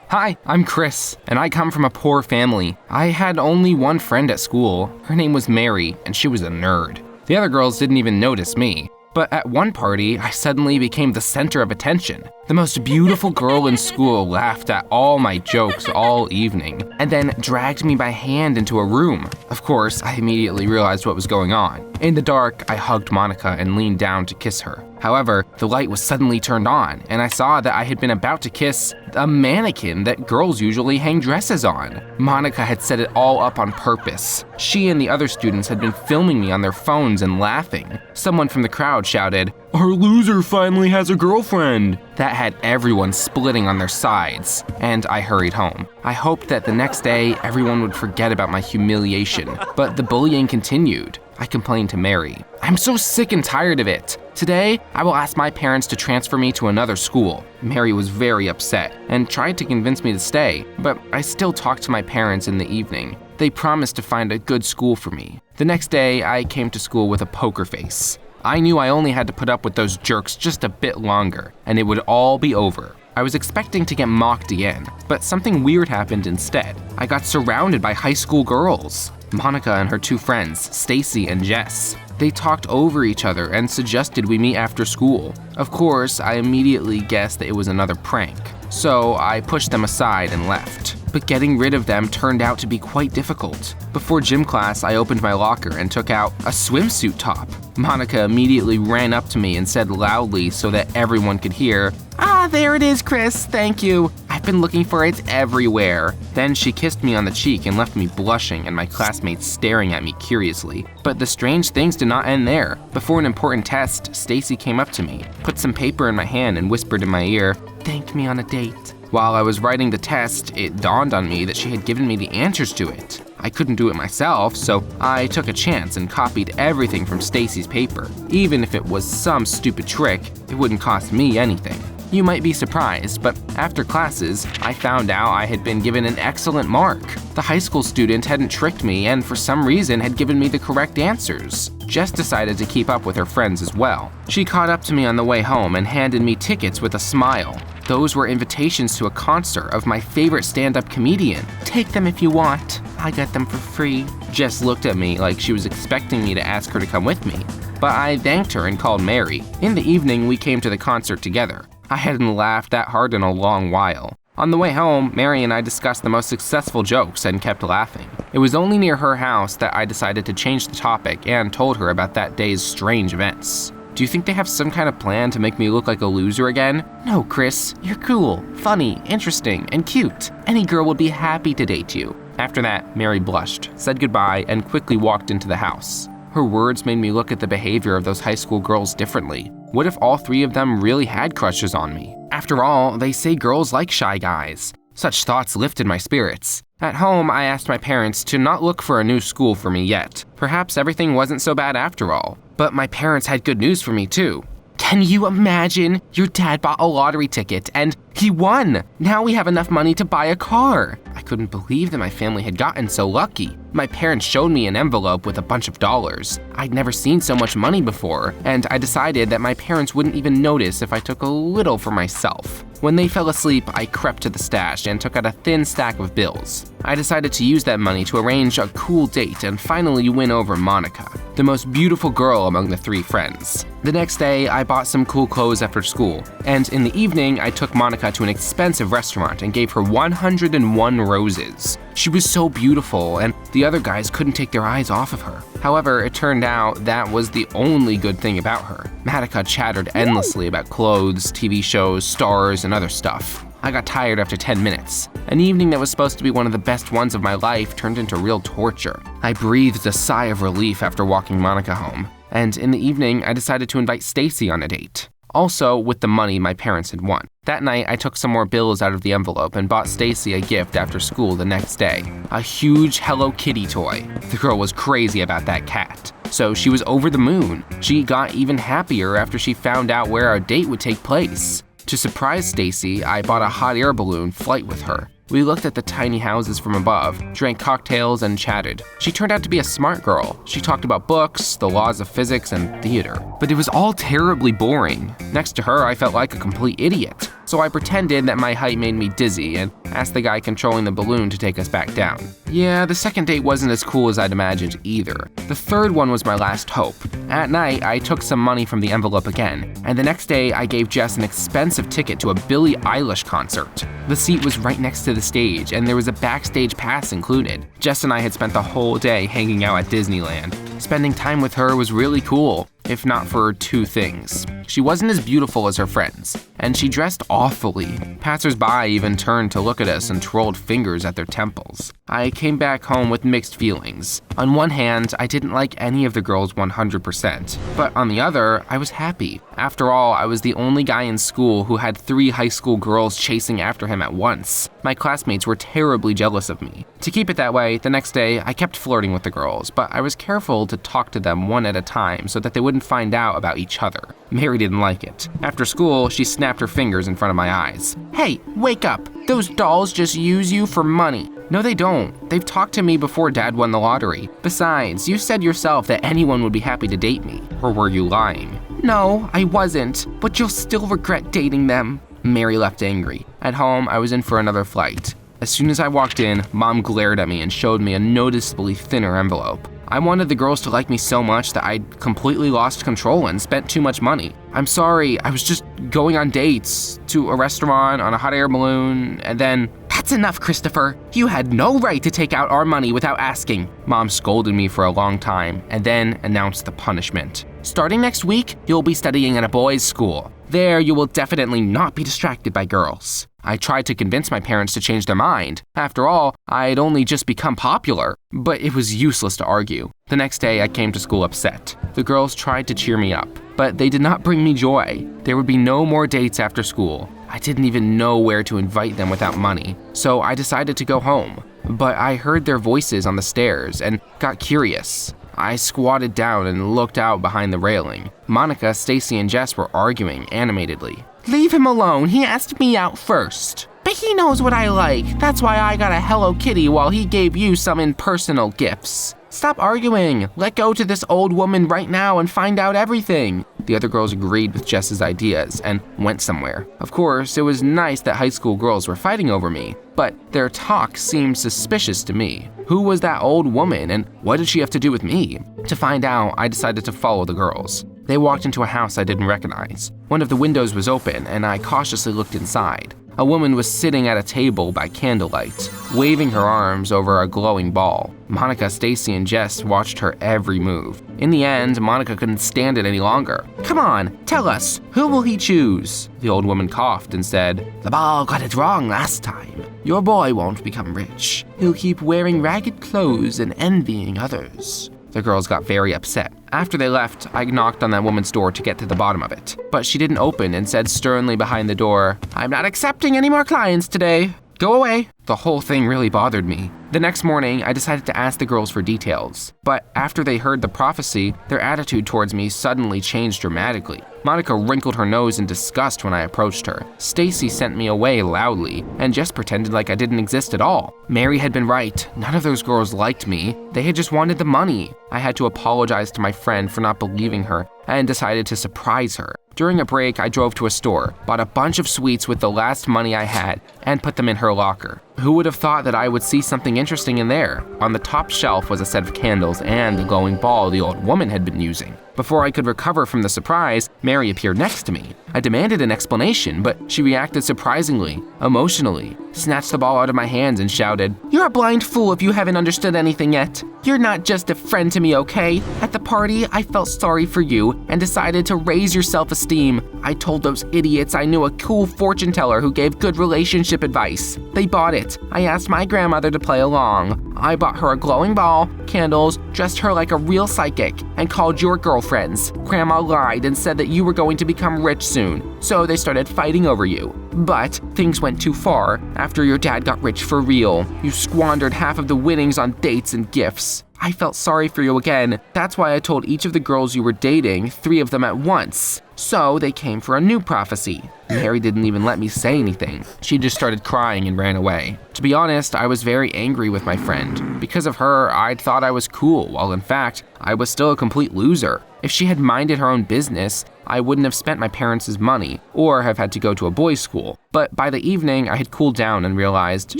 Hi, I'm Chris, and I come from a poor family. I had only one friend at school. Her name was Mary, and she was a nerd. The other girls didn't even notice me. But at one party, I suddenly became the center of attention. The most beautiful girl in school laughed at all my jokes all evening, and then dragged me by hand into a room. Of course, I immediately realized what was going on. In the dark, I hugged Monica and leaned down to kiss her. However, the light was suddenly turned on, and I saw that I had been about to kiss a mannequin that girls usually hang dresses on. Monica had set it all up on purpose. She and the other students had been filming me on their phones and laughing. Someone from the crowd shouted, "Our loser finally has a girlfriend!" That had everyone splitting on their sides, and I hurried home. I hoped that the next day everyone would forget about my humiliation, but the bullying continued. I complained to Mary. "I'm so sick and tired of it. Today, I will ask my parents to transfer me to another school." Mary was very upset and tried to convince me to stay, but I still talked to my parents in the evening. They promised to find a good school for me. The next day, I came to school with a poker face. I knew I only had to put up with those jerks just a bit longer, and it would all be over. I was expecting to get mocked again, but something weird happened instead. I got surrounded by high school girls. Monica and her two friends, Stacy and Jess. They talked over each other and suggested we meet after school. Of course, I immediately guessed that it was another prank, so I pushed them aside and left. But getting rid of them turned out to be quite difficult. Before gym class, I opened my locker and took out a swimsuit top. Monica immediately ran up to me and said loudly so that everyone could hear, "Ah, there it is, Chris, thank you. I've been looking for it everywhere." Then she kissed me on the cheek and left me blushing and my classmates staring at me curiously. But the strange things did not end there. Before an important test, Stacy came up to me, put some paper in my hand and whispered in my ear, "Thank me on a date." While I was writing the test, it dawned on me that she had given me the answers to it. I couldn't do it myself, so I took a chance and copied everything from Stacy's paper. Even if it was some stupid trick, it wouldn't cost me anything. You might be surprised, but after classes, I found out I had been given an excellent mark. The high school student hadn't tricked me and for some reason had given me the correct answers. Jess decided to keep up with her friends as well. She caught up to me on the way home and handed me tickets with a smile. Those were invitations to a concert of my favorite stand-up comedian. "Take them if you want. I got them for free." Jess looked at me like she was expecting me to ask her to come with me, but I thanked her and called Mary. In the evening, we came to the concert together. I hadn't laughed that hard in a long while. On the way home, Mary and I discussed the most successful jokes and kept laughing. It was only near her house that I decided to change the topic and told her about that day's strange events. "Do you think they have some kind of plan to make me look like a loser again?" "No, Chris, you're cool, funny, interesting, and cute. Any girl would be happy to date you." After that, Mary blushed, said goodbye, and quickly walked into the house. Her words made me look at the behavior of those high school girls differently. What if all three of them really had crushes on me? After all, they say girls like shy guys. Such thoughts lifted my spirits. At home, I asked my parents to not look for a new school for me yet. Perhaps everything wasn't so bad after all. But my parents had good news for me too. "Can you imagine? Your dad bought a lottery ticket and he won! Now we have enough money to buy a car!" I couldn't believe that my family had gotten so lucky. My parents showed me an envelope with a bunch of dollars. I'd never seen so much money before, and I decided that my parents wouldn't even notice if I took a little for myself. When they fell asleep, I crept to the stash and took out a thin stack of bills. I decided to use that money to arrange a cool date and finally win over Monica, the most beautiful girl among the three friends. The next day, I bought some cool clothes after school, and in the evening, I took Monica to an expensive restaurant and gave her 101 roses. She was so beautiful, and the other guys couldn't take their eyes off of her. However, it turned out that was the only good thing about her. Monica chattered endlessly about clothes, TV shows, stars, and other stuff. I got tired after 10 minutes. An evening that was supposed to be one of the best ones of my life turned into real torture. I breathed a sigh of relief after walking Monica home, and in the evening, I decided to invite Stacy on a date. Also, with the money my parents had won. That night, I took some more bills out of the envelope and bought Stacy a gift after school the next day. A huge Hello Kitty toy. The girl was crazy about that cat, so she was over the moon. She got even happier after she found out where our date would take place. To surprise Stacy, I bought a hot air balloon flight with her. We looked at the tiny houses from above, drank cocktails, and chatted. She turned out to be a smart girl. She talked about books, the laws of physics, and theater. But it was all terribly boring. Next to her, I felt like a complete idiot. So I pretended that my height made me dizzy and asked the guy controlling the balloon to take us back down. Yeah, the second date wasn't as cool as I'd imagined either. The third one was my last hope. At night, I took some money from the envelope again, and the next day I gave Jess an expensive ticket to a Billie Eilish concert. The seat was right next to the stage, and there was a backstage pass included. Jess and I had spent the whole day hanging out at Disneyland. Spending time with her was really cool, if not for two things. She wasn't as beautiful as her friends, and she dressed awfully. Passers-by even turned to look at us and trolled fingers at their temples. I came back home with mixed feelings. On one hand, I didn't like any of the girls 100%, but on the other, I was happy. After all, I was the only guy in school who had 3 high school girls chasing after him at once. My classmates were terribly jealous of me. To keep it that way, the next day, I kept flirting with the girls, but I was careful to talk to them one at a time so that they wouldn't find out about each other. Mary didn't like it. After school, she snapped her fingers in front of my eyes. "Hey, wake up! Those dolls just use you for money." "No, they don't. They've talked to me before Dad won the lottery. Besides, you said yourself that anyone would be happy to date me. Or were you lying?" "No, I wasn't, but you'll still regret dating them." Mary left angry. At home, I was in for another flight. As soon as I walked in, Mom glared at me and showed me a noticeably thinner envelope. I wanted the girls to like me so much that I'd completely lost control and spent too much money. "I'm sorry, I was just going on dates, to a restaurant, on a hot air balloon, and then..." "That's enough, Christopher. You had no right to take out our money without asking." Mom scolded me for a long time and then announced the punishment. "Starting next week, you'll be studying at a boys' school. There, you will definitely not be distracted by girls." I tried to convince my parents to change their mind. After all, I'd only just become popular. But it was useless to argue. The next day, I came to school upset. The girls tried to cheer me up, but they did not bring me joy. There would be no more dates after school. I didn't even know where to invite them without money, so I decided to go home. But I heard their voices on the stairs and got curious. I squatted down and looked out behind the railing. Monica, Stacy, and Jess were arguing animatedly. "Leave him alone, he asked me out first." "But he knows what I like. That's why I got a Hello Kitty while he gave you some impersonal gifts." "Stop arguing. Let go to this old woman right now and find out everything." The other girls agreed with Jess's ideas and went somewhere. Of course, it was nice that high school girls were fighting over me, but their talk seemed suspicious to me. Who was that old woman and what did she have to do with me? To find out, I decided to follow the girls. They walked into a house I didn't recognize. One of the windows was open and I cautiously looked inside. A woman was sitting at a table by candlelight, waving her arms over a glowing ball. Monica, Stacy, and Jess watched her every move. In the end, Monica couldn't stand it any longer. "Come on, tell us, who will he choose?" The old woman coughed and said, "The ball got it wrong last time. Your boy won't become rich. He'll keep wearing ragged clothes and envying others." The girls got very upset. After they left, I knocked on that woman's door to get to the bottom of it. But she didn't open and said sternly behind the door, "I'm not accepting any more clients today. Go away." The whole thing really bothered me. The next morning, I decided to ask the girls for details. But after they heard the prophecy, their attitude towards me suddenly changed dramatically. Monica wrinkled her nose in disgust when I approached her. Stacy sent me away loudly and just pretended like I didn't exist at all. Mary had been right. None of those girls liked me. They had just wanted the money. I had to apologize to my friend for not believing her and decided to surprise her. During a break, I drove to a store, bought a bunch of sweets with the last money I had, and put them in her locker. Who would have thought that I would see something interesting in there? On the top shelf was a set of candles and the glowing ball the old woman had been using. Before I could recover from the surprise, Mary appeared next to me. I demanded an explanation, but she reacted surprisingly, emotionally, snatched the ball out of my hands and shouted, "You're a blind fool if you haven't understood anything yet. You're not just a friend to me, okay? At the party, I felt sorry for you and decided to raise your self-esteem. I told those idiots I knew a cool fortune teller who gave good relationship advice. They bought it. I asked my grandmother to play along. I bought her a glowing ball, candles, dressed her like a real psychic, and called your girlfriends. Grandma lied and said that you were going to become rich soon, so they started fighting over you. But things went too far. After your dad got rich for real, you squandered half of the winnings on dates and gifts. I felt sorry for you again. That's why I told each of the girls you were dating, 3 of them at once. So they came for a new prophecy. Mary didn't even let me say anything. She just started crying and ran away. To be honest, I was very angry with my friend. Because of her, I'd thought I was cool, while in fact, I was still a complete loser. If she had minded her own business, I wouldn't have spent my parents' money or have had to go to a boys' school. But by the evening, I had cooled down and realized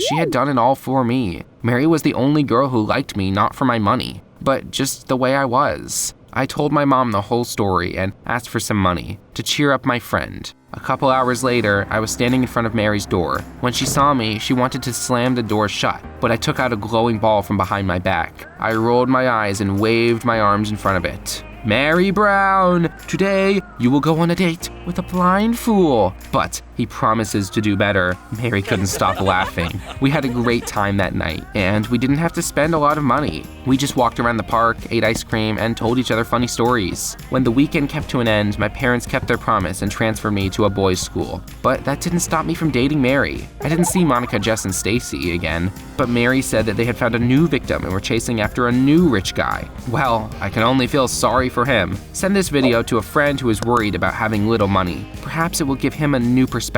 she had done it all for me. Mary was the only girl who liked me not for my money, but just the way I was. I told my mom the whole story and asked for some money to cheer up my friend. A couple hours later, I was standing in front of Mary's door. When she saw me, she wanted to slam the door shut, but I took out a glowing ball from behind my back. I rolled my eyes and waved my arms in front of it. Mary Brown, today you will go on a date with a blind fool. But he promises to do better. Mary couldn't stop laughing. We had a great time that night, and we didn't have to spend a lot of money. We just walked around the park, ate ice cream, and told each other funny stories. When the weekend kept to an end, my parents kept their promise and transferred me to a boys' school. But that didn't stop me from dating Mary. I didn't see Monica, Jess, and Stacy again, but Mary said that they had found a new victim and were chasing after a new rich guy. Well, I can only feel sorry for him. Send this video to a friend who is worried about having little money. Perhaps it will give him a new perspective.